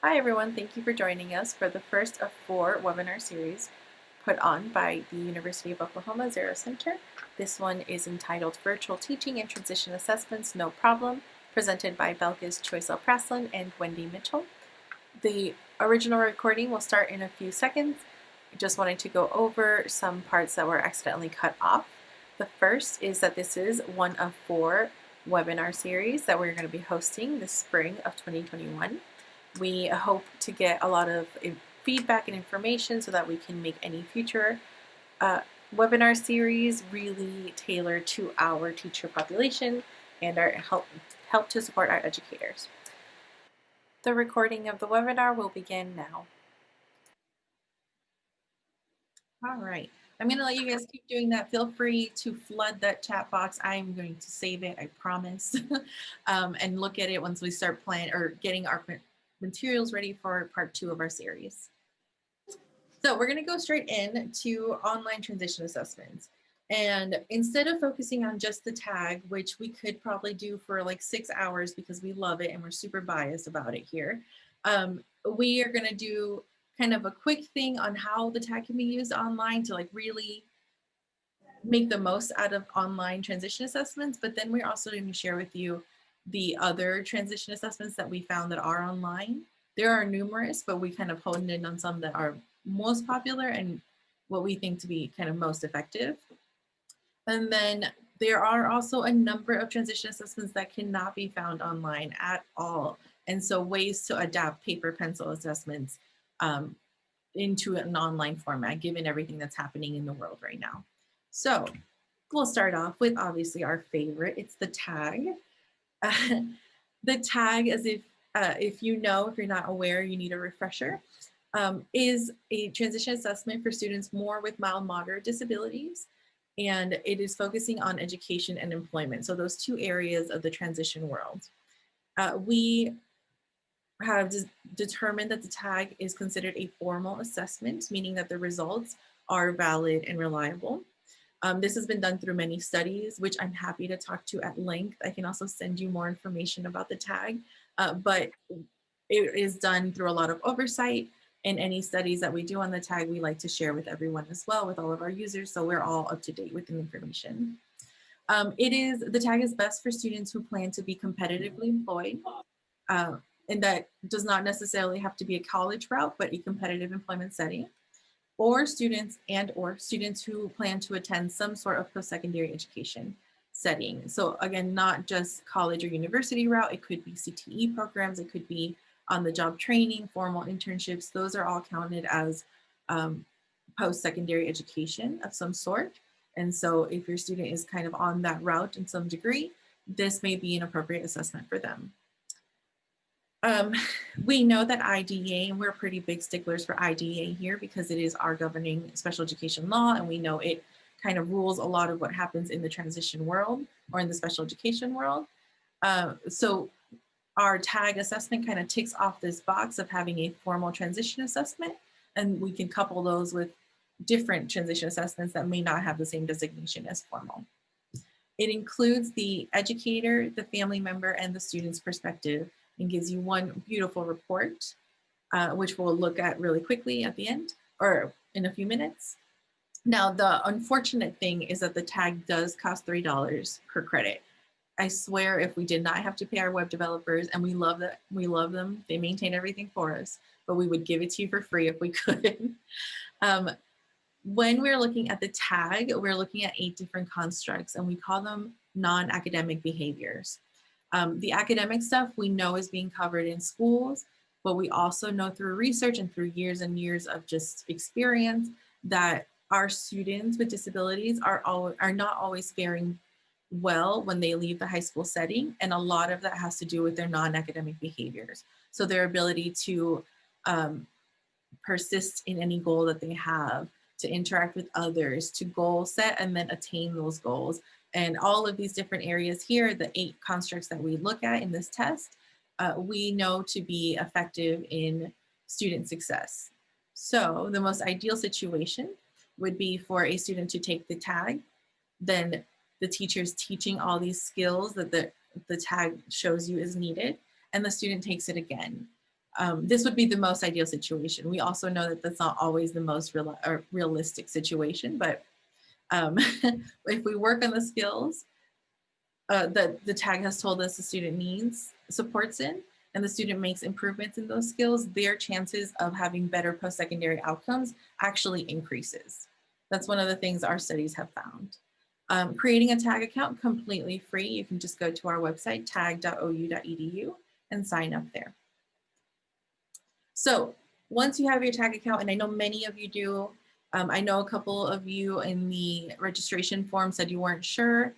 Hi everyone, thank you for joining us for the first of 4 webinar series put on by the University of Oklahoma Zarrow Center. This one is entitled Virtual Teaching and Transition Assessments, No Problem, presented by Belkis, Choiseul-Praslin, and Wendy Mitchell. The original recording will start in a few seconds. I just wanted to go over some parts that were accidentally cut off. The first is that this is one of 4 webinar series that we're going to be hosting this spring of 2021. We hope to get a lot of feedback and information so that we can make any future webinar series really tailored to our teacher population and help to support our educators. The recording of the webinar will begin now. All right, I'm going to let you guys keep doing that. Feel free to flood that chat box. I'm going to save it, I promise, and look at it once we start planning or getting our materials ready for part 2 of our series. So we're going to go straight in to online transition assessments. And instead of focusing on just the TAGG, which we could probably do for like 6 hours because we love it and we're super biased about it here, we are going to do kind of a quick thing on how the TAGG can be used online to like really make the most out of online transition assessments. But then we're also going to share with you the other transition assessments that we found that are online. There are numerous, but we kind of honed in on some that are most popular and what we think to be kind of most effective. And then there are also a number of transition assessments that cannot be found online at all. And so ways to adapt paper pencil assessments into an online format, given everything that's happening in the world right now. So we'll start off with obviously our favorite, it's the TAGG. The TAGG, as if you know, if you're not aware, you need a refresher, is a transition assessment for students more with mild, moderate disabilities. And it is focusing on education and employment. So those 2 areas of the transition world. We have determined that the TAGG is considered a formal assessment, meaning that the results are valid and reliable. This has been done through many studies, which I'm happy to talk to at length. I can also send you more information about the TAGG, but it is done through a lot of oversight, and any studies that we do on the TAGG, we like to share with everyone as well, with all of our users, so we're all up to date with the information. The TAGG is best for students who plan to be competitively employed, and that does not necessarily have to be a college route, but a competitive employment setting, or students who plan to attend some sort of post-secondary education setting. So again, not just college or university route, it could be CTE programs, it could be on-the-job training, formal internships. Those are all counted as post-secondary education of some sort. And so if your student is kind of on that route in some degree, this may be an appropriate assessment for them. We know that IDEA, and we're pretty big sticklers for IDEA here because it is our governing special education law, and we know it kind of rules a lot of what happens in the transition world or in the special education world. So our TAGG assessment kind of ticks off this box of having a formal transition assessment, and we can couple those with different transition assessments that may not have the same designation as formal. It includes the educator, the family member, and the student's perspective, and gives you one beautiful report, which we'll look at really quickly at the end or in a few minutes. Now, the unfortunate thing is that the TAGG does cost $3 per credit. I swear if we did not have to pay our web developers, and we love them, they maintain everything for us, but we would give it to you for free if we could. When we're looking at the TAGG, we're looking at 8 different constructs, and we call them non-academic behaviors. The academic stuff we know is being covered in schools, but we also know through research and through years and years of just experience that our students with disabilities are not always faring well when they leave the high school setting. And a lot of that has to do with their non-academic behaviors. So their ability to persist in any goal that they have, to interact with others, to goal set and then attain those goals. And all of these different areas here, the 8 constructs that we look at in this test, we know to be effective in student success. So the most ideal situation would be for a student to take the TAGG, then the teacher's teaching all these skills that the TAGG shows you is needed, and the student takes it again. this would be the most ideal situation. We also know that that's not always the most realistic situation, but if we work on the skills that the tag has told us the student needs supports in, and the student makes improvements in those skills, their chances of having better post-secondary outcomes actually increases. That's one of the things our studies have found. Creating a TAGG account completely free. You can just go to our website, tagg.ou.edu, and sign up there. So once you have your TAGG account, and I know many of you do, I know a couple of you in the registration form said you weren't sure.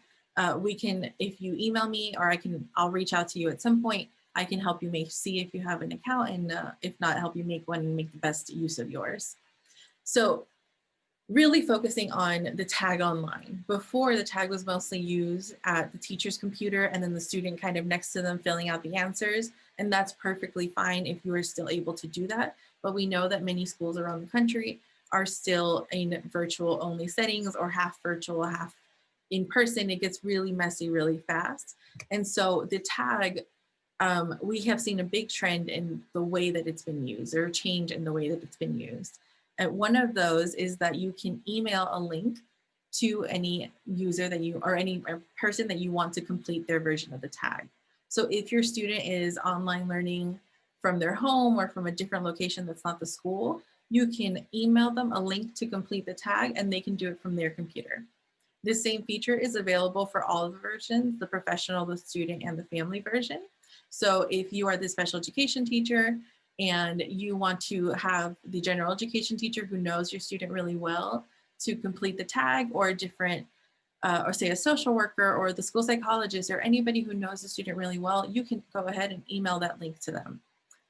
We can, if you email me, or I'll reach out to you at some point. I can help you see if you have an account, and if not, help you make one and make the best use of yours. So really focusing on the TAGG online. Before, the TAGG was mostly used at the teacher's computer and then the student kind of next to them filling out the answers. And that's perfectly fine if you are still able to do that. But we know that many schools around the country are still in virtual only settings, or half virtual, half in person. It gets really messy really fast. And so the TAGG, we have seen a big trend in the way that it's been used, or a change in the way that it's been used. And one of those is that you can email a link to any user that you, or any person that you want to complete their version of the TAGG. So if your student is online learning from their home or from a different location that's not the school, you can email them a link to complete the TAGG, and they can do it from their computer. This same feature is available for all the versions, the professional, the student, and the family version. So if you are the special education teacher and you want to have the general education teacher who knows your student really well to complete the TAGG, or a different, or say a social worker or the school psychologist or anybody who knows the student really well, you can go ahead and email that link to them.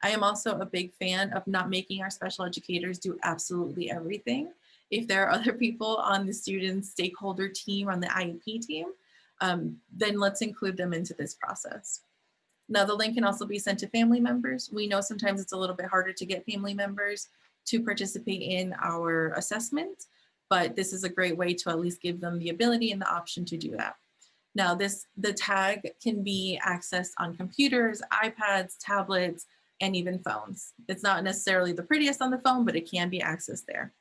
I am also a big fan of not making our special educators do absolutely everything. If there are other people on the student stakeholder team, on the IEP team, then let's include them into this process. Now, the link can also be sent to family members. We know sometimes it's a little bit harder to get family members to participate in our assessment, but this is a great way to at least give them the ability and the option to do that. Now, the TAGG can be accessed on computers, iPads, tablets, and even phones. It's not necessarily the prettiest on the phone, but it can be accessed there.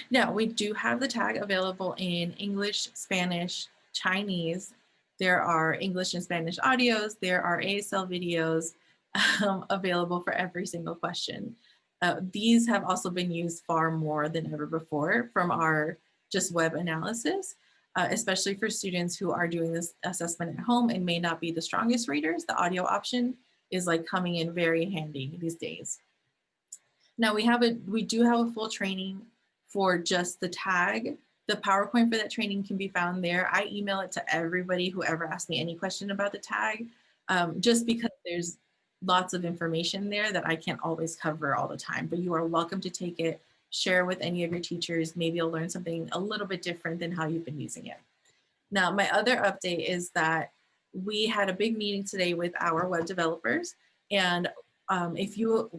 Now, we do have the TAGG available in English, Spanish, Chinese. There are English and Spanish audios. There are ASL videos available for every single question. These have also been used far more than ever before from our just web analysis, especially for students who are doing this assessment at home and may not be the strongest readers. The audio option is like coming in very handy these days. Now we do have a full training for just the TAGG. The PowerPoint for that training can be found there. I email it to everybody who ever asks me any question about the TAGG, just because there's lots of information there that I can't always cover all the time, but you are welcome to take it, share with any of your teachers. Maybe you'll learn something a little bit different than how you've been using it. Now, my other update is that we had a big meeting today with our web developers, and if you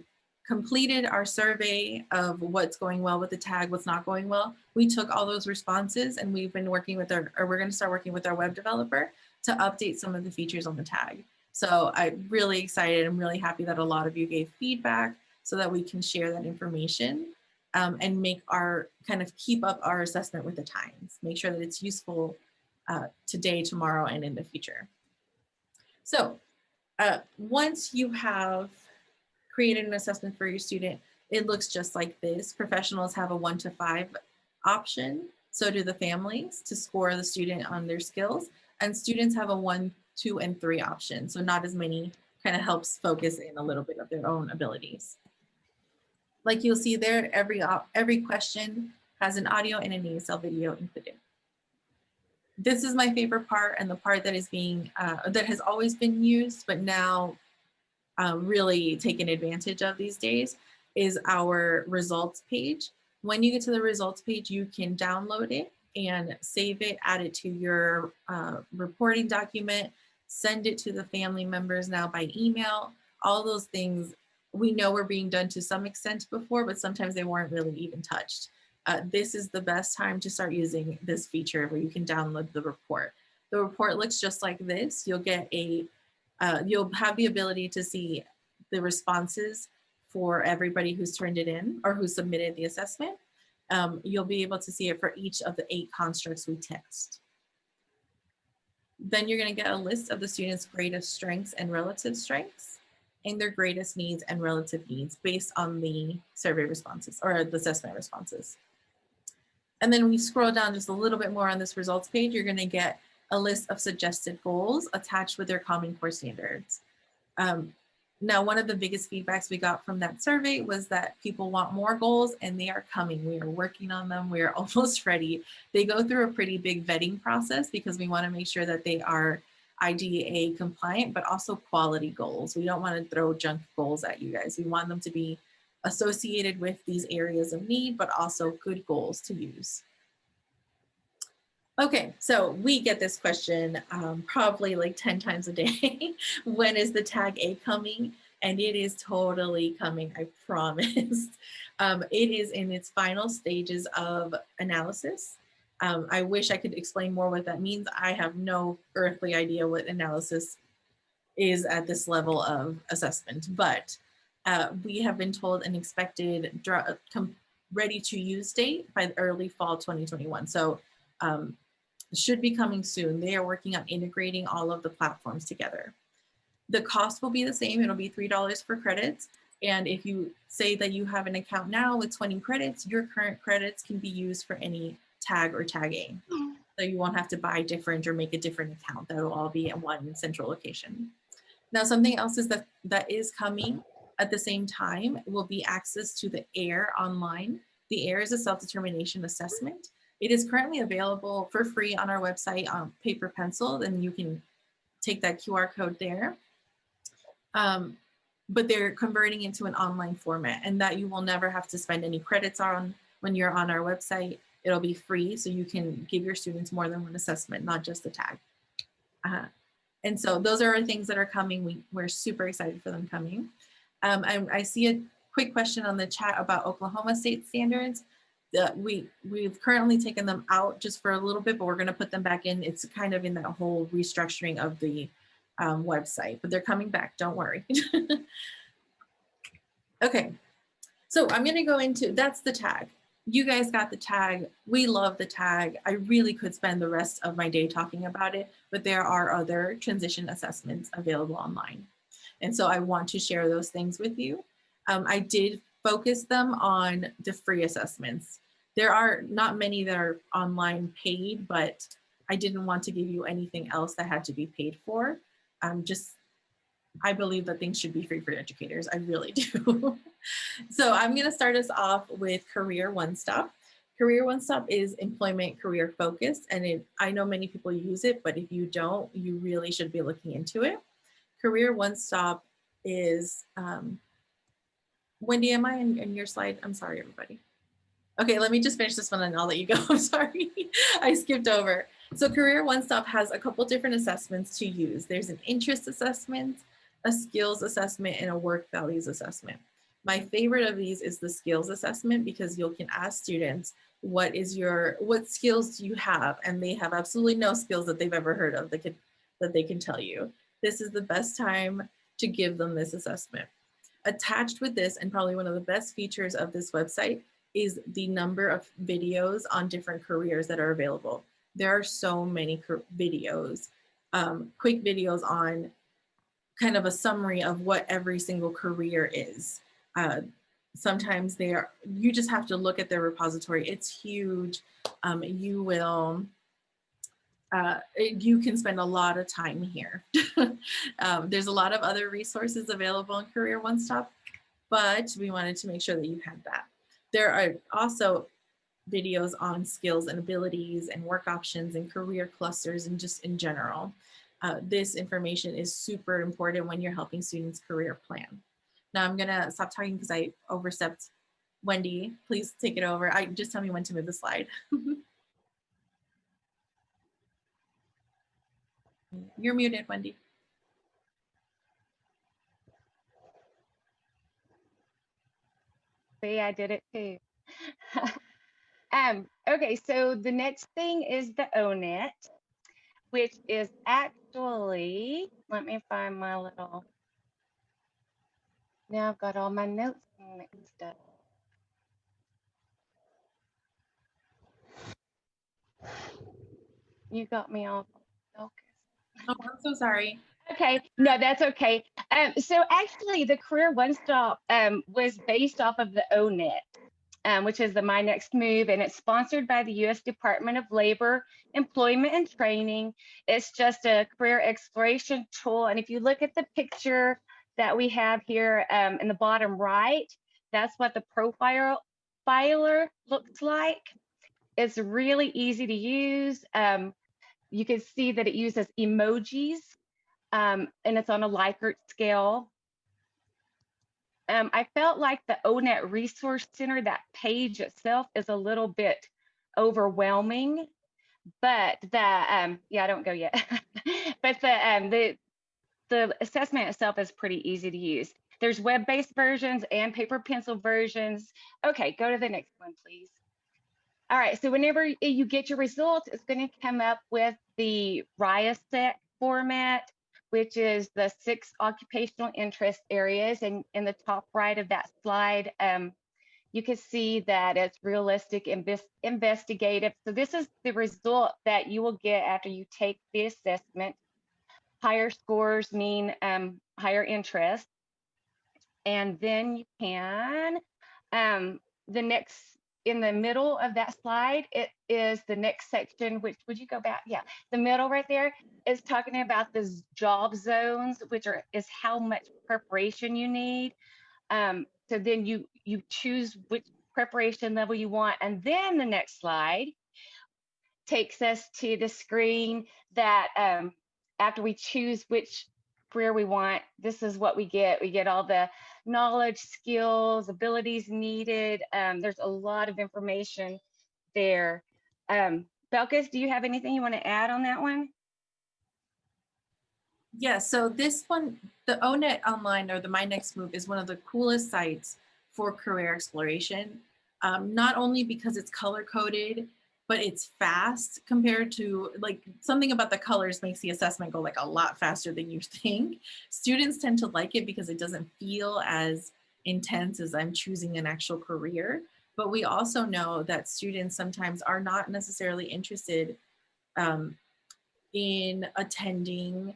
completed our survey of what's going well with the TAGG, what's not going well, we took all those responses, and we've been working with we're going to start working with our web developer to update some of the features on the TAGG. So I'm really excited. I'm really happy that a lot of you gave feedback so that we can share that information and make our keep up our assessment with the times, make sure that it's useful today, tomorrow, and in the future. So once you have created an assessment for your student, it looks just like this. Professionals have a 1 to 5 option. So do the families to score the student on their skills. And students have a 1, 2, and 3 option. So not as many, kind of helps focus in a little bit of their own abilities. Like you'll see there, every question has an audio and an ASL video included. This is my favorite part, and the part that is that has always been used, but now really taken advantage of these days, is our results page. When you get to the results page, you can download it and save it, add it to your reporting document, send it to the family members now by email. All those things we know were being done to some extent before, but sometimes they weren't really even touched. This is the best time to start using this feature where you can download the report. The report looks just like this. You'll get you'll have the ability to see the responses for everybody who's turned it in or who submitted the assessment. You'll be able to see it for each of the 8 constructs we test. Then you're going to get a list of the students' greatest strengths and relative strengths, and their greatest needs and relative needs based on the survey responses or the assessment responses. And then when you scroll down just a little bit more on this results page, you're going to get a list of suggested goals attached with their Common Core standards. Now, one of the biggest feedbacks we got from that survey was that people want more goals, and they are coming. We are working on them. We are almost ready. They go through a pretty big vetting process because we want to make sure that they are IDEA compliant, but also quality goals. We don't want to throw junk goals at you guys. We want them to be associated with these areas of need, but also good goals to use. Okay, so we get this question probably like 10 times a day. When is the TAGG A coming? And it is totally coming, I promise. It is in its final stages of analysis. I wish I could explain more what that means. I have no earthly idea what analysis is at this level of assessment, but we have been told an expected ready to use date by early fall 2021. So should be coming soon. They are working on integrating all of the platforms together. The cost will be the same. It'll be $3 for credits. And if you say that you have an account now with 20 credits, your current credits can be used for any TAGG or TAGG A. So you won't have to buy different or make a different account. That will all be at one central location. Now, something else is that is coming at the same time will be access to the AIR online. The AIR is a self-determination assessment. It is currently available for free on our website on paper pencil, and you can take that QR code there. But they're converting into an online format, and that you will never have to spend any credits on when you're on our website. It'll be free, so you can give your students more than one assessment, not just the TAGG. And so those are things that are coming. We're super excited for them coming. I see a quick question on the chat about Oklahoma State standards. We've currently taken them out just for a little bit, but we're going to put them back in. It's kind of in that whole restructuring of the website, but they're coming back. Don't worry. Okay, so I'm going to go into, that's the TAGG. You guys got the TAGG. We love the TAGG. I really could spend the rest of my day talking about it, but there are other transition assessments available online. And so I want to share those things with you. I did focus them on the free assessments. There are not many that are online paid, but I didn't want to give you anything else that had to be paid for. I believe that things should be free for educators. I really do. So I'm going to start us off with Career One Stop. Career One Stop is employment career focused, and I know many people use it, but if you don't, you really should be looking into it. Career One Stop is, Wendy, am I in your slide? I'm sorry, everybody. Okay, let me just finish this one and I'll let you go. I'm sorry, I skipped over. So Career One Stop has a couple different assessments to use. There's an interest assessment, a skills assessment, and a work values assessment. My favorite of these is the skills assessment because you can ask students, what skills do you have? And they have absolutely no skills that they've ever heard of that they can tell you. This is the best time to give them this assessment. Attached with this, and probably one of the best features of this website, is the number of videos on different careers that are available. There are so many videos, quick videos on kind of a summary of what every single career is. Sometimes you just have to look at their repository. It's huge. You can spend a lot of time here. There's a lot of other resources available on Career One Stop, but we wanted to make sure that you had that. There are also videos on skills and abilities and work options and career clusters and just in general. This information is super important when you're helping students career plan. Now I'm gonna stop talking because I overstepped. Wendy, please take it over. Just tell me when to move the slide. You're muted, Wendy. See, I did it too. Okay, so the next thing is the ONET, which is actually, let me find my little, Now I've got all my notes mixed up. You got me all focused. Oh, I'm so sorry. Okay, no, that's okay. So actually, the Career One Stop was based off of the ONET, which is the My Next Move, and it's sponsored by the U.S. Department of Labor, Employment and Training. It's just a career exploration tool. And if you look at the picture that we have here in the bottom right, that's what the profiler looks like. It's really easy to use. You can see that it uses emojis, and it's on a Likert scale. I felt like the ONET Resource Center, that page itself is a little bit overwhelming, but yeah, don't go yet. But the assessment itself is pretty easy to use. There's web-based versions and paper pencil versions. Okay, go to the next one, please. All right, so whenever you get your results, it's going to come up with the RIASEC format, which is the 6 occupational interest areas. And in the top right of that slide, you can see that it's realistic, investigative. So this is the result that you will get after you take the assessment. Higher scores mean higher interest. And then you can, the next, in the middle of that slide, it is the next section, which, would you go back? Yeah, the middle right there is talking about the job zones, which is how much preparation you need. So then you choose which preparation level you want. And then the next slide takes us to the screen that after we choose which career we want, this is what we get. We get all the knowledge, skills, abilities needed. There's a lot of information there. Belkis, do you have anything you want to add on that one? Yeah, so this one, the ONET Online or the My Next Move is one of the coolest sites for career exploration. Not only because it's color coded, but it's fast compared to, like, something about the colors makes the assessment go like a lot faster than you think. Students tend to like it because it doesn't feel as intense as I'm choosing an actual career. But we also know that students sometimes are not necessarily interested in attending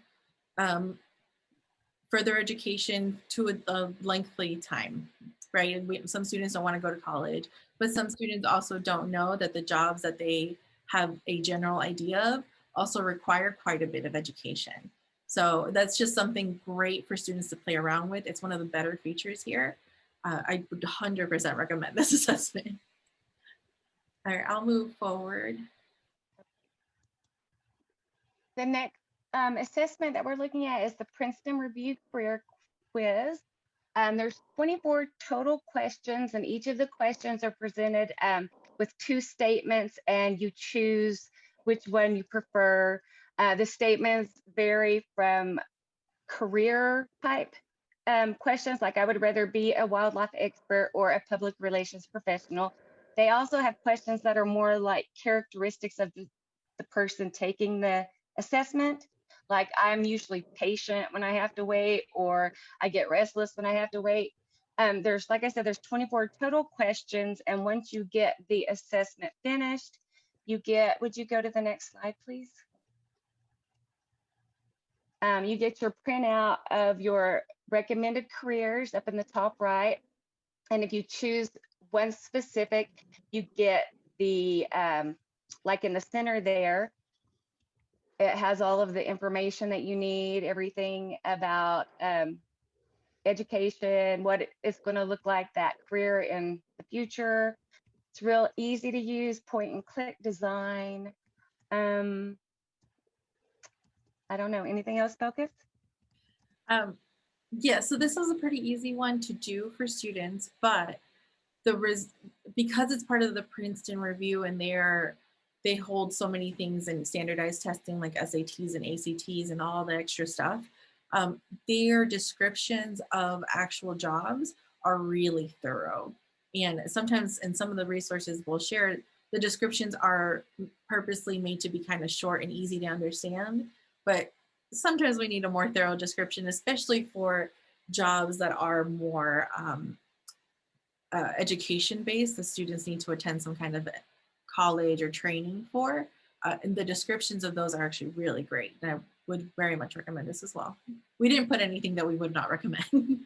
further education to a lengthy time, right? Some students don't want to go to college, but some students also don't know that the jobs that they have a general idea of also require quite a bit of education. So that's just something great for students to play around with. It's one of the better features here. I would 100% recommend this assessment. All right, I'll move forward. The next assessment that we're looking at is the Princeton Review Career Quiz. There's 24 total questions, and each of the questions are presented with 2 statements, and you choose which one you prefer. The statements vary from career type questions, like I would rather be a wildlife expert or a public relations professional. They also have questions that are more like characteristics of the person taking the assessment. Like, I'm usually patient when I have to wait, or I get restless when I have to wait. There's, like I said, there's 24 total questions. And once you get the assessment finished, you get, would you go to the next slide, please? You get your printout of your recommended careers up in the top right. And if you choose one specific, you get the, like in the center there, it has all of the information that you need, everything about education, what it's going to look like, that career in the future. It's real easy to use, point and click design. I don't know, anything else, Belkis? Yeah, so this was a pretty easy one to do for students, but because it's part of the Princeton review and they hold so many things in standardized testing like SATs and ACTs and all the extra stuff, their descriptions of actual jobs are really thorough. And sometimes in some of the resources we'll share, the descriptions are purposely made to be kind of short and easy to understand, but sometimes we need a more thorough description, especially for jobs that are more education based, the students need to attend some kind of college or training for. And the descriptions of those are actually really great. And I would very much recommend this as well. We didn't put anything that we would not recommend.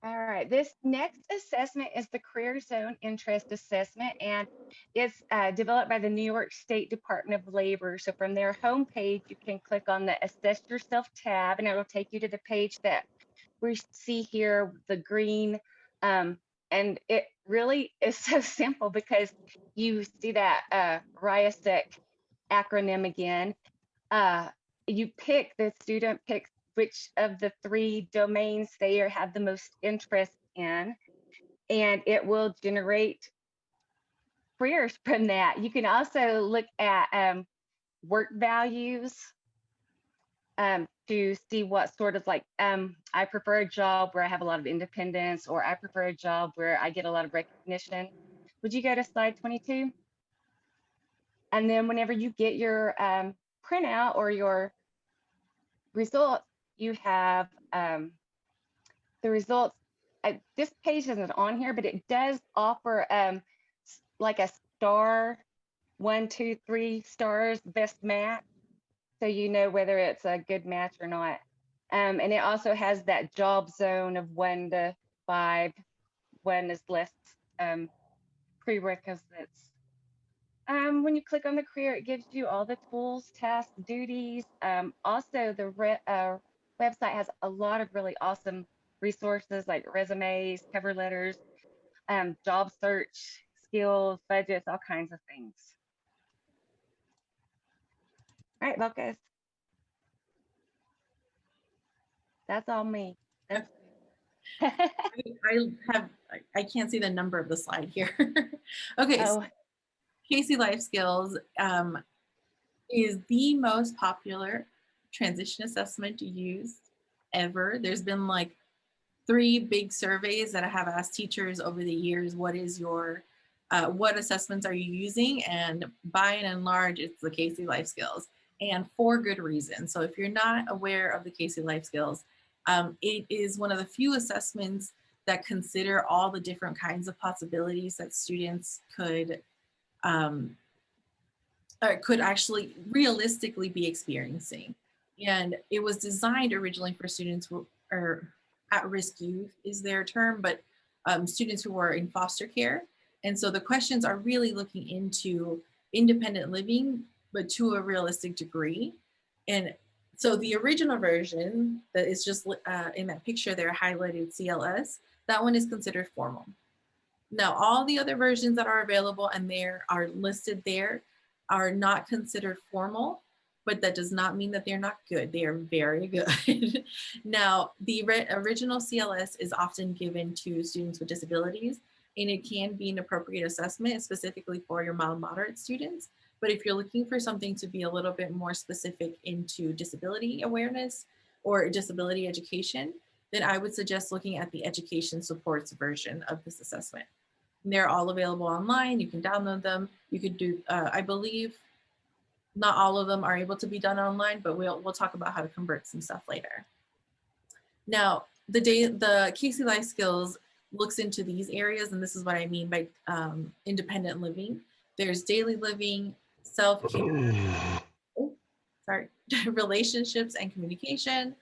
All right, this next assessment is the Career Zone Interest Assessment, and it's developed by the New York State Department of Labor. So from their homepage, you can click on the Assess Yourself tab, and it'll take you to the page that we see here, the green. And it really is so simple because you see that RIASEC acronym again. The student picks which of the 3 domains they have the most interest in, and it will generate careers from that. You can also look at work values to see what sort of I prefer a job where I have a lot of independence, or I prefer a job where I get a lot of recognition. Would you go to slide 22? And then whenever you get your printout or your results, you have the results. This page isn't on here, but it does offer like a star, 1, 2, 3 stars, best match. So you know whether it's a good match or not. And it also has that job zone of 1 to 5. 1 is less prerequisites. When you click on the career, it gives you all the tools, tasks, duties. Also, the website has a lot of really awesome resources like resumes, cover letters, job search, skills, budgets, all kinds of things. All right, Belkis. That's all me. That's I can't see the number of the slide here. Okay, oh, so Casey Life Skills is the most popular transition assessment used ever. There's been like 3 big surveys that I have asked teachers over the years, what is your, what assessments are you using? And by and large, it's the Casey Life Skills, and for good reason. So if you're not aware of the Casey Life Skills, it is one of the few assessments that consider all the different kinds of possibilities that students could actually realistically be experiencing. And it was designed originally for students who are at-risk youth is their term, but students who are in foster care. And so the questions are really looking into independent living, but to a realistic degree. And so the original version that is just in that picture there, highlighted CLS, that one is considered formal. Now, all the other versions that are available and there are listed there are not considered formal, but that does not mean that they're not good. They are very good. Now, the original CLS is often given to students with disabilities, and it can be an appropriate assessment specifically for your mild moderate students. But if you're looking for something to be a little bit more specific into disability awareness or disability education, then I would suggest looking at the education supports version of this assessment. They're all available online. You can download them. You could do, I believe, not all of them are able to be done online, but we'll talk about how to convert some stuff later. Now, the Casey Life Skills looks into these areas, and this is what I mean by independent living. There's daily living, self-care, relationships and communication,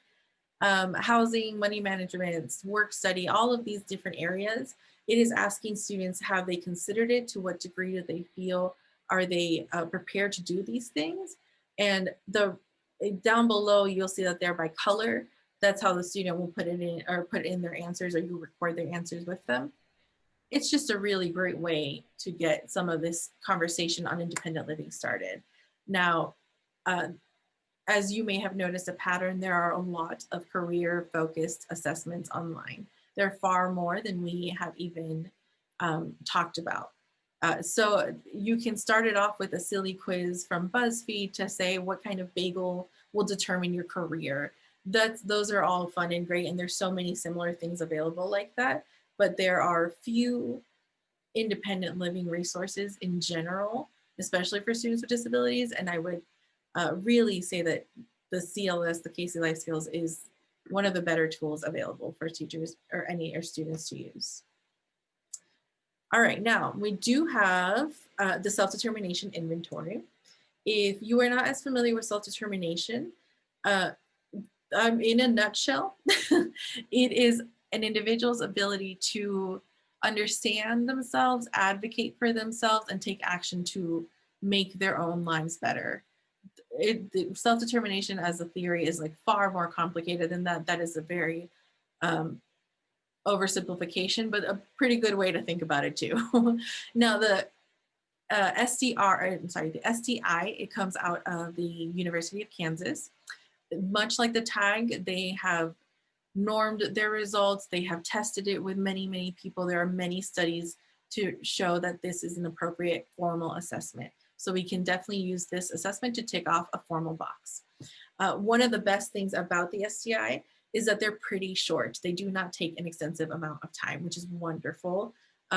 housing, money management, work study, all of these different areas. It is asking students, have they considered it? To what degree do they feel? Are they prepared to do these things? And down below, you'll see that they're by color. That's how the student will put it in, or put in their answers, or you record their answers with them. It's just a really great way to get some of this conversation on independent living started. Now, as you may have noticed a pattern, there are a lot of career-focused assessments online. There are far more than we have even talked about. So you can start it off with a silly quiz from BuzzFeed to say what kind of bagel will determine your career. Those are all fun and great, and there's so many similar things available like that, but there are few independent living resources in general, especially for students with disabilities, and I would really say that the CLS, the Casey Life Skills, is one of the better tools available for teachers or any or students to use. All right, now we do have the self-determination inventory. If you are not as familiar with self-determination, in a nutshell, it is an individual's ability to understand themselves, advocate for themselves, and take action to make their own lives better. Self-determination as a theory is like far more complicated than that. That is a very oversimplification, but a pretty good way to think about it too. Now the the STI, it comes out of the University of Kansas. Much like the TAGG, they have normed their results. They have tested it with many, many people. There are many studies to show that this is an appropriate formal assessment. So we can definitely use this assessment to tick off a formal box. One of the best things about the STI is that they're pretty short. They do not take an extensive amount of time, which is wonderful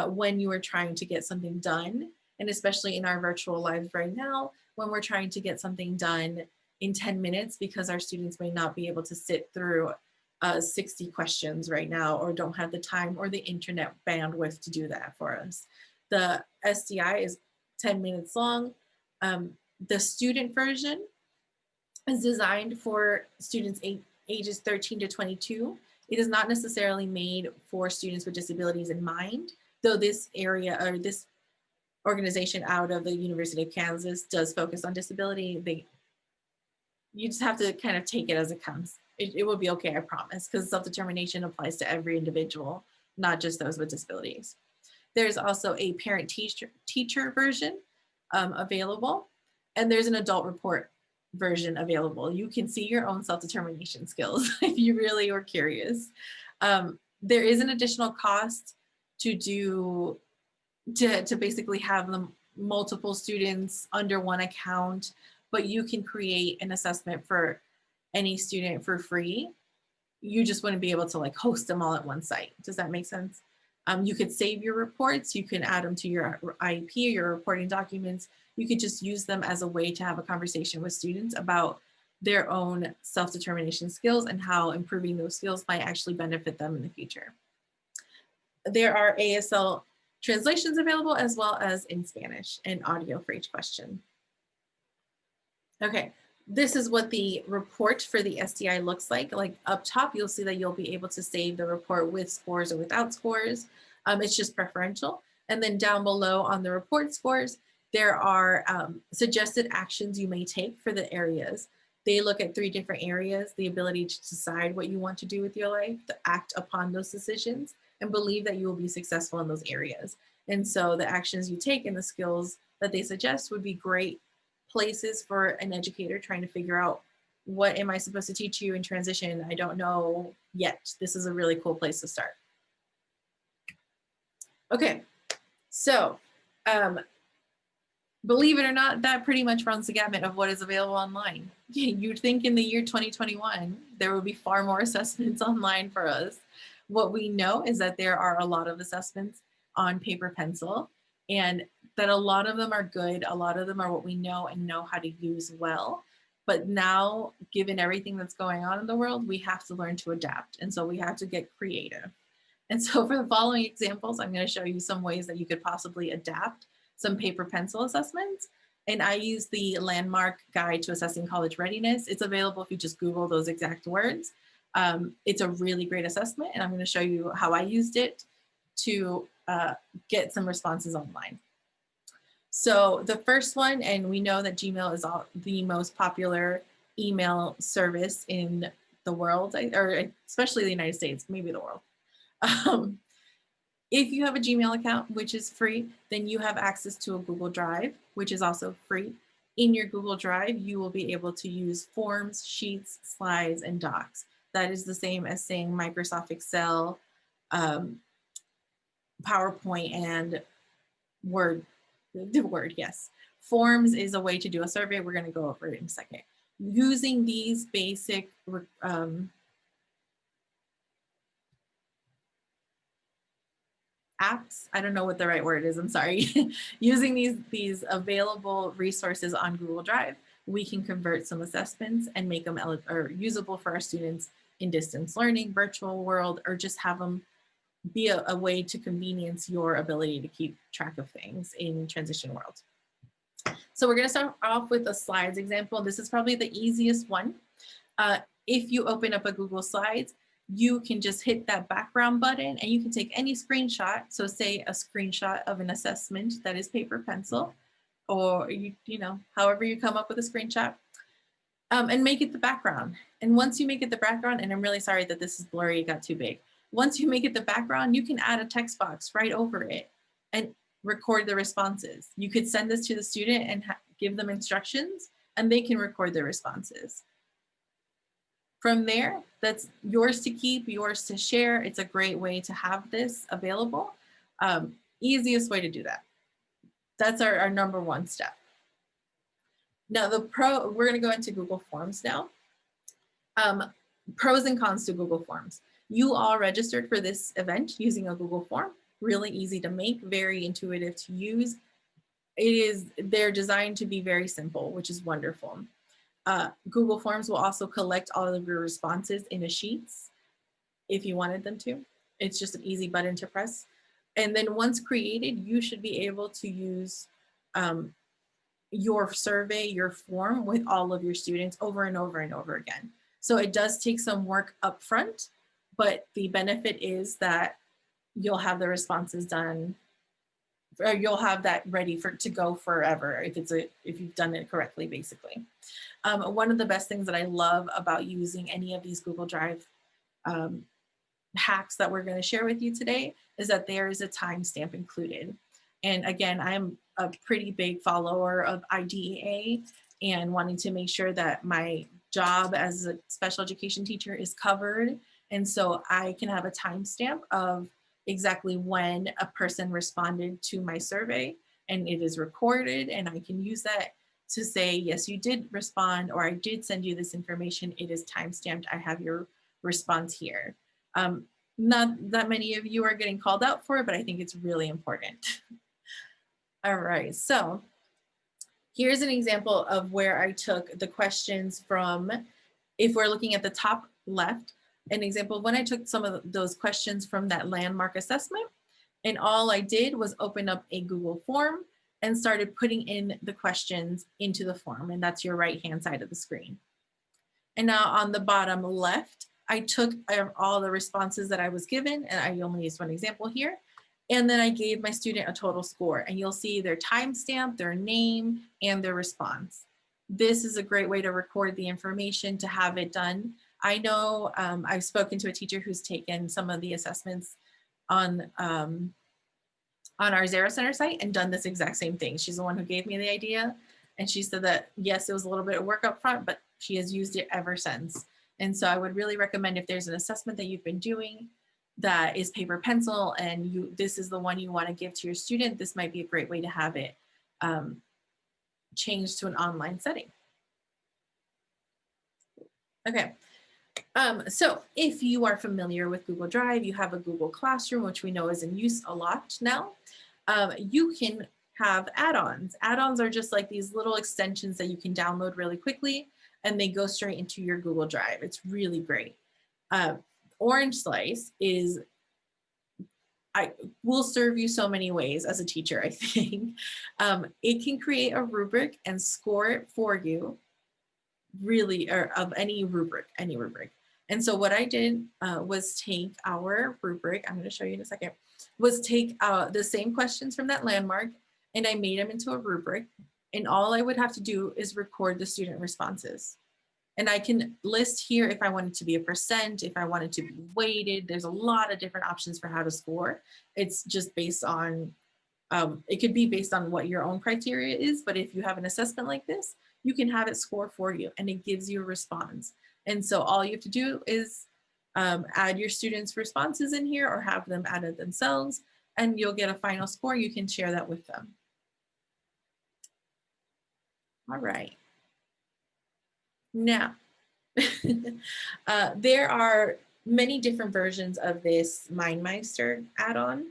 when you are trying to get something done. And especially in our virtual lives right now, when we're trying to get something done in 10 minutes because our students may not be able to sit through 60 questions right now, or don't have the time or the internet bandwidth to do that for us. The STI is 10 minutes long. The student version is designed for students ages 13 to 22. It is not necessarily made for students with disabilities in mind, though this area or this organization out of the University of Kansas does focus on disability. You just have to kind of take it as it comes. It will be okay, I promise, because self-determination applies to every individual, not just those with disabilities. There's also a parent-teacher version available, and there's an adult report version available. You can see your own self-determination skills if you really are curious. There is an additional cost to basically have them multiple students under one account, but you can create an assessment for any student for free. You just wouldn't be able to like host them all at one site. Does that make sense? You could save your reports. You can add them to your IEP, your reporting documents. You could just use them as a way to have a conversation with students about their own self-determination skills and how improving those skills might actually benefit them in the future. There are ASL translations available as well as in Spanish and audio for each question. Okay, this is what the report for the STI looks like. Like up top, you'll see that you'll be able to save the report with scores or without scores. It's just preferential. And then down below on the report scores, there are suggested actions you may take for the areas. They look at 3 different areas: the ability to decide what you want to do with your life, to act upon those decisions, and believe that you will be successful in those areas. And so the actions you take and the skills that they suggest would be great places for an educator trying to figure out, what am I supposed to teach you in transition? I don't know yet. This is a really cool place to start. Okay, so believe it or not, that pretty much runs the gamut of what is available online. You'd think in the year 2021, there would be far more assessments online for us. What we know is that there are a lot of assessments on paper pencil, and that a lot of them are good. A lot of them are what we know and know how to use well. But now, given everything that's going on in the world, we have to learn to adapt. And so we have to get creative. And so for the following examples, I'm going to show you some ways that you could possibly adapt some paper pencil assessments. And I use the Landmark Guide to Assessing College Readiness. It's available if you just Google those exact words. It's a really great assessment, and I'm going to show you how I used it to get some responses online. So the first one, and we know that Gmail is the most popular email service in the world, or especially the United States, maybe the world. If you have a Gmail account, which is free, then you have access to a Google Drive, which is also free. In your Google Drive, you will be able to use forms, sheets, slides, and docs. That is the same as saying Microsoft Excel, PowerPoint, and Word. The Word, yes. Forms is a way to do a survey. We're going to go over it in a second. Using these basic apps, I don't know what the right word is, I'm sorry. Using these available resources on Google Drive, we can convert some assessments and make them usable for our students in distance learning, virtual world, or just have them be a way to convenience your ability to keep track of things in transition world. So we're going to start off with a slides example. This is probably the easiest one. If you open up a Google Slides, you can just hit that background button and you can take any screenshot. So say a screenshot of an assessment that is paper pencil, or you know, however you come up with a screenshot, and make it the background. And once you make it the background, and I'm really sorry that this is blurry, it got too big. Once you make it the background, you can add a text box right over it and record the responses. You could send this to the student and give them instructions, and they can record their responses. From there, that's yours to keep, yours to share. It's a great way to have this available. Easiest way to do that. That's our number one step. Now we're gonna go into Google Forms now. Pros and cons to Google Forms. You all registered for this event using a Google form. Really easy to make, very intuitive to use. They're designed to be very simple, which is wonderful. Google Forms will also collect all of your responses in a sheets if you wanted them to. It's just an easy button to press. And then once created, you should be able to use your survey, your form with all of your students over and over and over again. So it does take some work up front, but the benefit is that you'll have the responses done, or you'll have that ready to go forever if you've done it correctly, basically. One of the best things that I love about using any of these Google Drive hacks that we're going to share with you today is that there is a timestamp included. And again, I'm a pretty big follower of IDEA and wanting to make sure that my job as a special education teacher is covered. And so I can have a timestamp of exactly when a person responded to my survey, and it is recorded, and I can use that to say, yes, you did respond, or I did send you this information. It is timestamped. I have your response here. Not that many of you are getting called out for it, but I think it's really important. All right, so here's an example of where I took the questions from, if we're looking at the top left, an example of when I took some of those questions from that landmark assessment, and all I did was open up a Google form and started putting in the questions into the form, and that's your right-hand side of the screen. And now on the bottom left, I took all the responses that I was given, and I only used one example here, and then I gave my student a total score, and you'll see their timestamp, their name, and their response. This is a great way to record the information, to have it done. I know I've spoken to a teacher who's taken some of the assessments on our Zarrow Center site and done this exact same thing. She's the one who gave me the idea. And she said that, yes, it was a little bit of work up front, but she has used it ever since. And so I would really recommend, if there's an assessment that you've been doing that is paper pencil and this is the one you want to give to your student, this might be a great way to have it changed to an online setting. Okay. So if you are familiar with Google Drive, you have a Google Classroom, which we know is in use a lot now. You can have add-ons. Add-ons are just like these little extensions that you can download really quickly, and they go straight into your Google Drive. It's really great. Orange Slice will serve you so many ways as a teacher, I think. It can create a rubric and score it for you, really, or of any rubric. And so what I did was take our rubric, I'm going to show you in a second, was take the same questions from that landmark, and I made them into a rubric. And all I would have to do is record the student responses. And I can list here if I want it to be a percent, if I want it to be weighted. There's a lot of different options for how to score. It's just based on, it could be based on what your own criteria is, but if you have an assessment like this, you can have it score for you, and it gives you a response. And so all you have to do is add your students' responses in here, or have them added themselves, and you'll get a final score. You can share that with them. All right. Now, there are many different versions of this Meister add-on.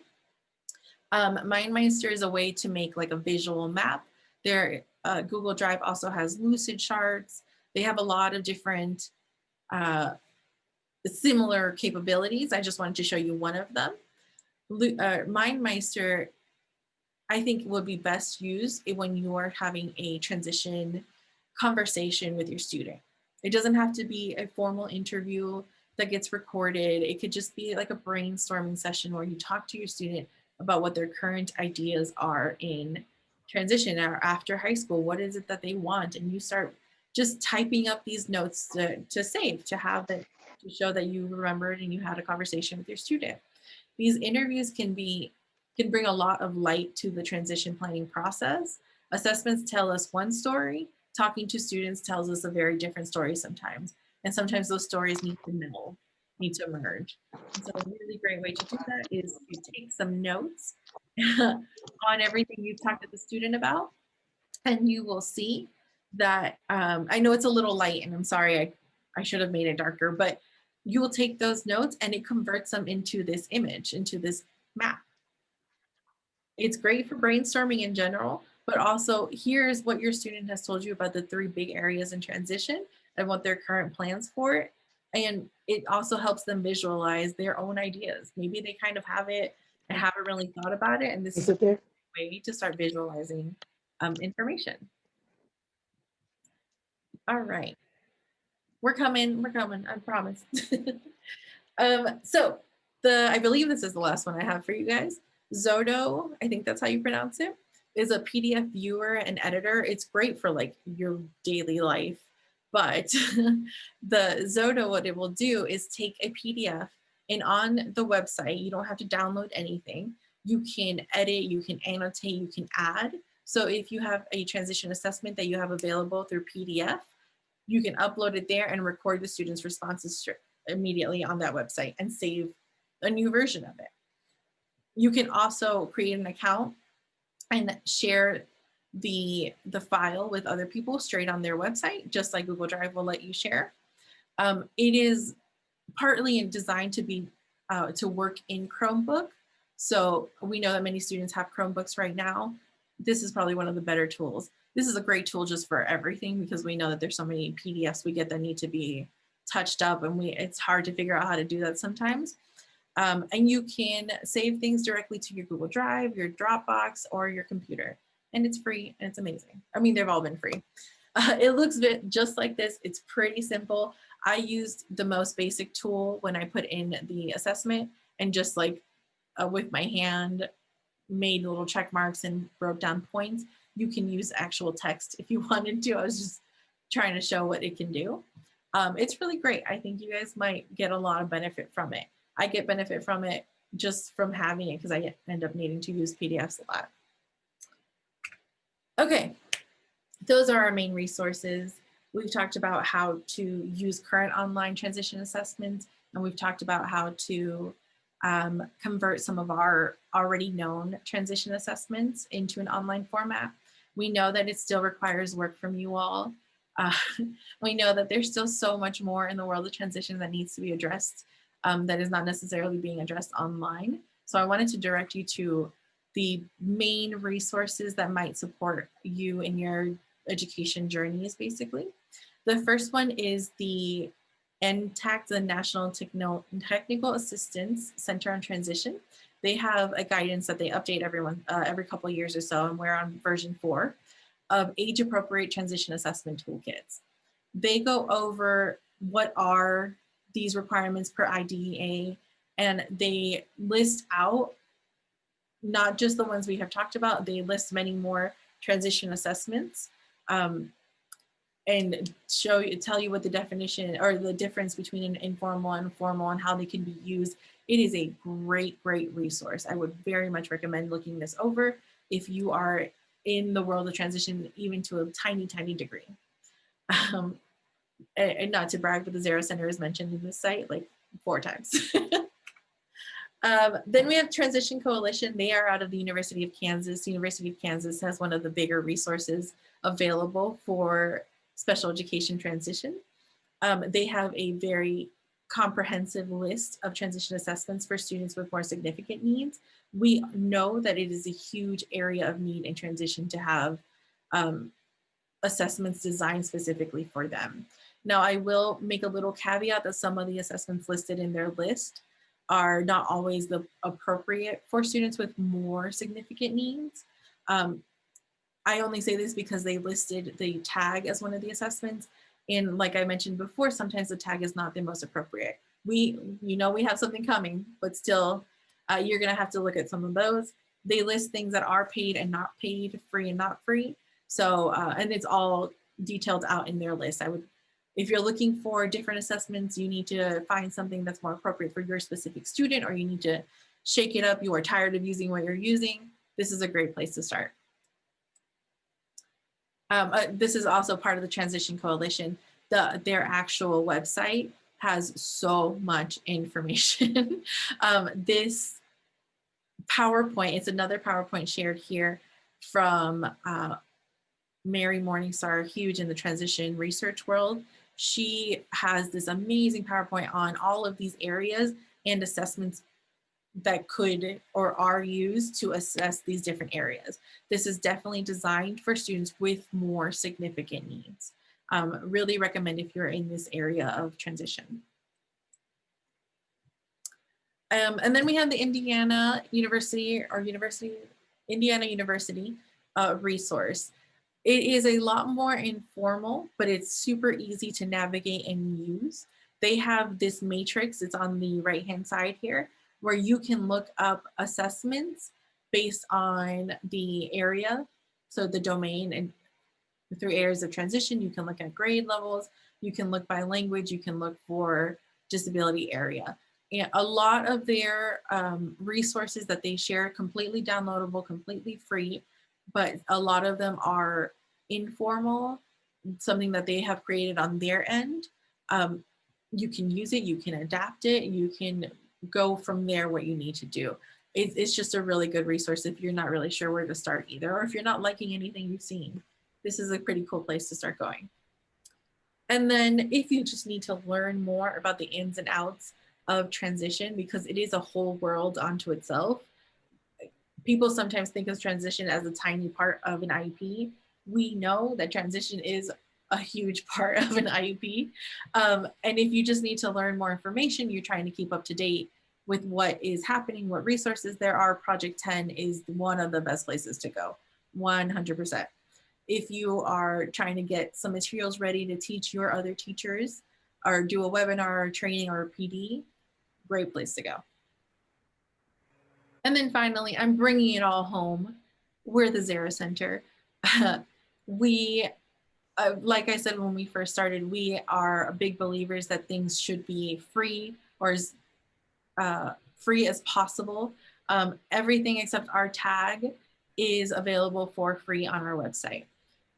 Meister is a way to make like a visual map. There Google Drive also has lucid charts. They have a lot of different similar capabilities. I just wanted to show you one of them. Meister, I think, would be best used when you are having a transition conversation with your student. It doesn't have to be a formal interview that gets recorded. It could just be like a brainstorming session where you talk to your student about what their current ideas are in transition or after high school. What is it that they want? And you start just typing up these notes to save, to have that, to show that you remembered and you had a conversation with your student. These interviews can bring a lot of light to the transition planning process. Assessments tell us one story. Talking to students tells us a very different story sometimes. And sometimes those stories need to meld, need to merge. And so a really great way to do that is to take some notes on everything you've talked to the student about. And you will see that, I know it's a little light and I'm sorry, I should have made it darker, but you will take those notes and it converts them into this image, into this map. It's great for brainstorming in general, but also here's what your student has told you about the 3 big areas in transition and what their current plans for it. And it also helps them visualize their own ideas. Maybe they kind of have it and haven't really thought about it. And this is a great way to start visualizing information. All right. We're coming, I promise. So I believe this is the last one I have for you guys. Xodo, I think that's how you pronounce it, is a PDF viewer and editor. It's great for like your daily life, but the Xodo, what it will do is take a PDF, and on the website, you don't have to download anything. You can edit, you can annotate, you can add. So if you have a transition assessment that you have available through PDF, you can upload it there and record the students' responses immediately on that website and save a new version of it. You can also create an account and share the file with other people straight on their website, just like Google Drive will let you share. It is partly designed to be to work in Chromebook. So we know that many students have Chromebooks right now. This is probably one of the better tools. This is a great tool just for everything because we know that there's so many PDFs we get that need to be touched up, and it's hard to figure out how to do that sometimes. And you can save things directly to your Google Drive, your Dropbox, or your computer. And it's free and it's amazing. I mean, they've all been free. It looks just like this. It's pretty simple. I used the most basic tool when I put in the assessment and just like with my hand made little check marks and wrote down points. You can use actual text if you wanted to. I was just trying to show what it can do. It's really great. I think you guys might get a lot of benefit from it. I get benefit from it just from having it because I end up needing to use PDFs a lot. Okay, those are our main resources. We've talked about how to use current online transition assessments, and we've talked about how to convert some of our already known transition assessments into an online format. We know that it still requires work from you all. We know that there's still so much more in the world of transition that needs to be addressed that is not necessarily being addressed online. So I wanted to direct you to the main resources that might support you in your education journeys, basically. The first one is the NTAGG, the National Technical Assistance Center on Transition. They have a guidance that they update every couple of years or so, and we're on version 4 of age-appropriate transition assessment toolkits. They go over what are these requirements per IDEA, and they list out not just the ones we have talked about, they list many more transition assessments and tell you what the definition or the difference between an informal and formal and how they can be used. It is a great, great resource. I would very much recommend looking this over if you are in the world of transition, even to a tiny, tiny degree. And not to brag, but the Zarrow Center is mentioned in this site like 4 times. Then we have Transition Coalition. They are out of the University of Kansas. The University of Kansas has one of the bigger resources available for special education transition. They have a very comprehensive list of transition assessments for students with more significant needs. We know that it is a huge area of need in transition to have assessments designed specifically for them. Now, I will make a little caveat that some of the assessments listed in their list are not always the appropriate for students with more significant needs. I only say this because they listed the TAGG as one of the assessments. And like I mentioned before, sometimes the TAGG is not the most appropriate. We have something coming, but still, you're gonna have to look at some of those. They list things that are paid and not paid, free and not free. So, and it's all detailed out in their list. If you're looking for different assessments, you need to find something that's more appropriate for your specific student, or you need to shake it up. You are tired of using what you're using. This is a great place to start. This is also part of the Transition Coalition. Their actual website has so much information. This PowerPoint, it's another PowerPoint shared here from Mary Morningstar, huge in the transition research world. She has this amazing PowerPoint on all of these areas and assessments that could or are used to assess these different areas. This is definitely designed for students with more significant needs. Really recommend if you're in this area of transition. And then we have the Indiana University resource. It is a lot more informal, but it's super easy to navigate and use. They have this matrix, it's on the right-hand side here, where you can look up assessments based on the area, so the domain, and through areas of transition, you can look at grade levels, you can look by language, you can look for disability area. And a lot of their resources that they share, completely downloadable, completely free, but a lot of them are informal, something that they have created on their end. You can use it, you can adapt it, you can go from there what you need to do. It's just a really good resource if you're not really sure where to start either, or if you're not liking anything you've seen. This is a pretty cool place to start going. And then if you just need to learn more about the ins and outs of transition, because it is a whole world unto itself. People sometimes think of transition as a tiny part of an IEP. We know that transition is a huge part of an IEP. And if you just need to learn more information, you're trying to keep up to date with what is happening, what resources there are, Project 10 is one of the best places to go, 100%. If you are trying to get some materials ready to teach your other teachers or do a webinar or training or a PD, great place to go. And then finally, I'm bringing it all home. We're the Zarrow Center. Like I said, when we first started, we are big believers that things should be free or as free as possible. Everything except our TAGG is available for free on our website.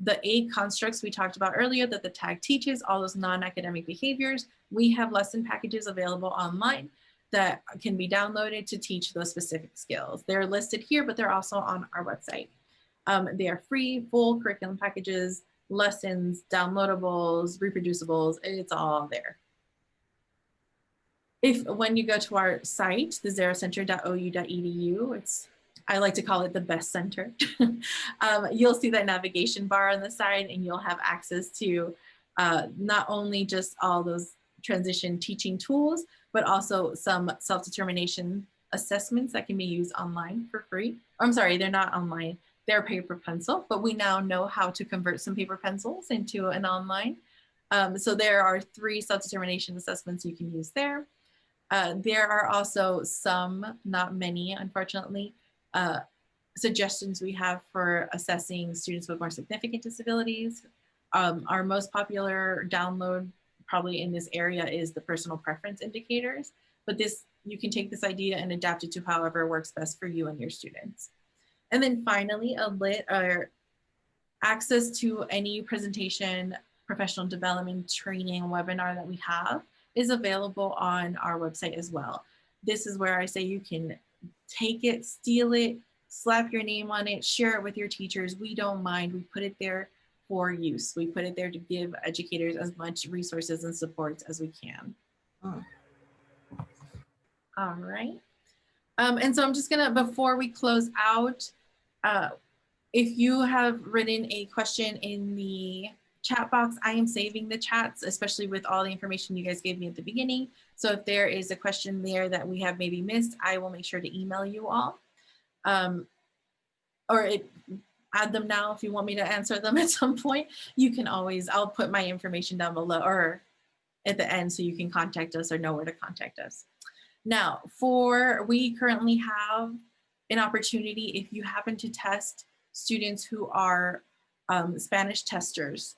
The 8 constructs we talked about earlier that the TAGG teaches, all those non-academic behaviors, we have lesson packages available online that can be downloaded to teach those specific skills. They're listed here, but they're also on our website. They are free, full curriculum packages, lessons, downloadables, reproducibles, it's all there. When you go to our site, the zarrowcenter.ou.edu, I like to call it the best center. You'll see that navigation bar on the side, and you'll have access to not only just all those transition teaching tools, but also some self-determination assessments that can be used online for free. I'm sorry, they're not online, they're paper pencil, but we now know how to convert some paper pencils into an online. So there are 3 self-determination assessments you can use there. There are also some, not many, unfortunately, suggestions we have for assessing students with more significant disabilities. Our most popular download probably in this area is the personal preference indicators, but you can take this idea and adapt it to however works best for you and your students. And then finally, access to any presentation, professional development, training, webinar that we have is available on our website as well. This is where I say you can take it, steal it, slap your name on it, share it with your teachers. We don't mind. We put it there for use. We put it there to give educators as much resources and supports as we can. All right. And so I'm just gonna, before we close out, if you have written a question in the chat box, I am saving the chats, especially with all the information you guys gave me at the beginning. So if there is a question there that we have maybe missed, I will make sure to email you all. Or add them now if you want me to answer them at some point. You can always, I'll put my information down below or at the end so you can contact us or know where to contact us. Now, we currently have an opportunity if you happen to test students who are Spanish testers.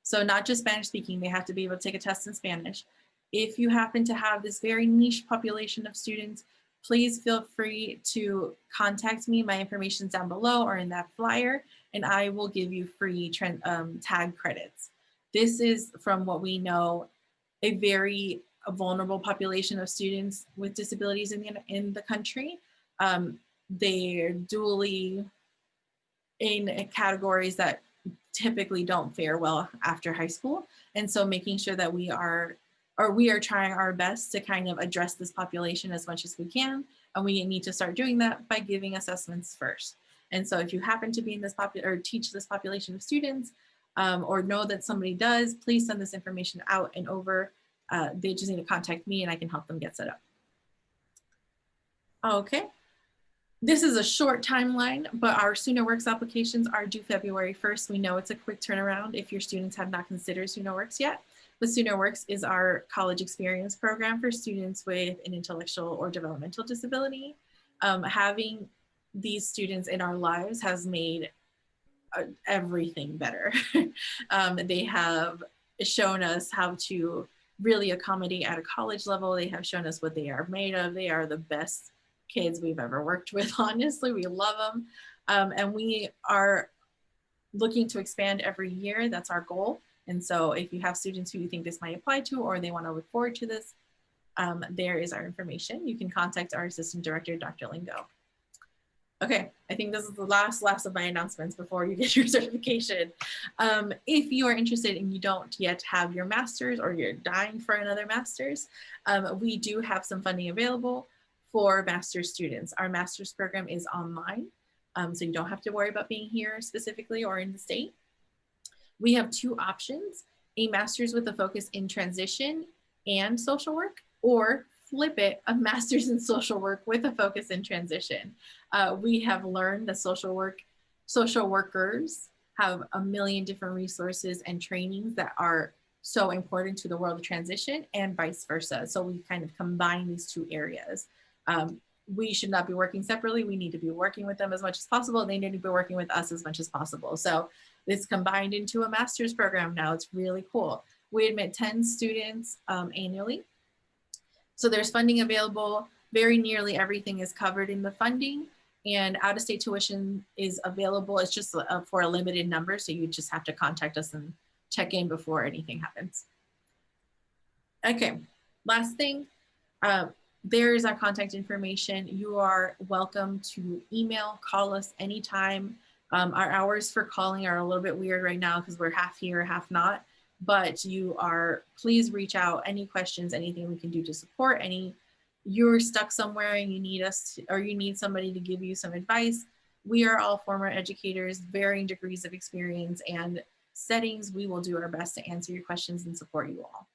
So not just Spanish speaking, they have to be able to take a test in Spanish. If you happen to have this very niche population of students, please feel free to contact me. My information's down below or in that flyer, and I will give you free TAGG credits. This is, from what we know, a very vulnerable population of students with disabilities in the country. They're dually in categories that typically don't fare well after high school. And so making sure that we are trying our best to kind of address this population as much as we can. And we need to start doing that by giving assessments first. And so if you happen to be in this or teach this population of students or know that somebody does, please send this information out and over. They just need to contact me and I can help them get set up. Okay. This is a short timeline, but our SunoWorks applications are due February 1st. We know it's a quick turnaround if your students have not considered SunoWorks yet. But SunoWorks is our college experience program for students with an intellectual or developmental disability. Having these students in our lives has made everything better. They have shown us how to really accommodate at a college level. They have shown us what they are made of. They are the best kids we've ever worked with. Honestly, we love them. And we are looking to expand every year. That's our goal. And so if you have students who you think this might apply to, or they want to look forward to this, there is our information. You can contact our assistant director, Dr. Lingo. Okay, I think this is the last of my announcements before you get your certification. If you are interested and you don't yet have your master's or you're dying for another master's, we do have some funding available for master's students. Our master's program is online, so you don't have to worry about being here specifically or in the state. We have two options: a master's with a focus in transition and social work, or flip it, a master's in social work with a focus in transition. We have learned that social workers have a million different resources and trainings that are so important to the world of transition, and vice versa. So we kind of combine these two areas. We should not be working separately. We need to be working with them as much as possible. They need to be working with us as much as possible. So it's combined into a master's program now. It's really cool. We admit 10 students annually. So there's funding available. Very nearly everything is covered in the funding, and out-of-state tuition is available. It's just for a limited number. So you just have to contact us and check in before anything happens. Okay, last thing. There is our contact information. You are welcome to email, call us anytime. Our hours for calling are a little bit weird right now because we're half here, half not, but please reach out. Any questions, anything we can do to support, you're stuck somewhere and you need us to, or you need somebody to give you some advice. We are all former educators, varying degrees of experience and settings. We will do our best to answer your questions and support you all.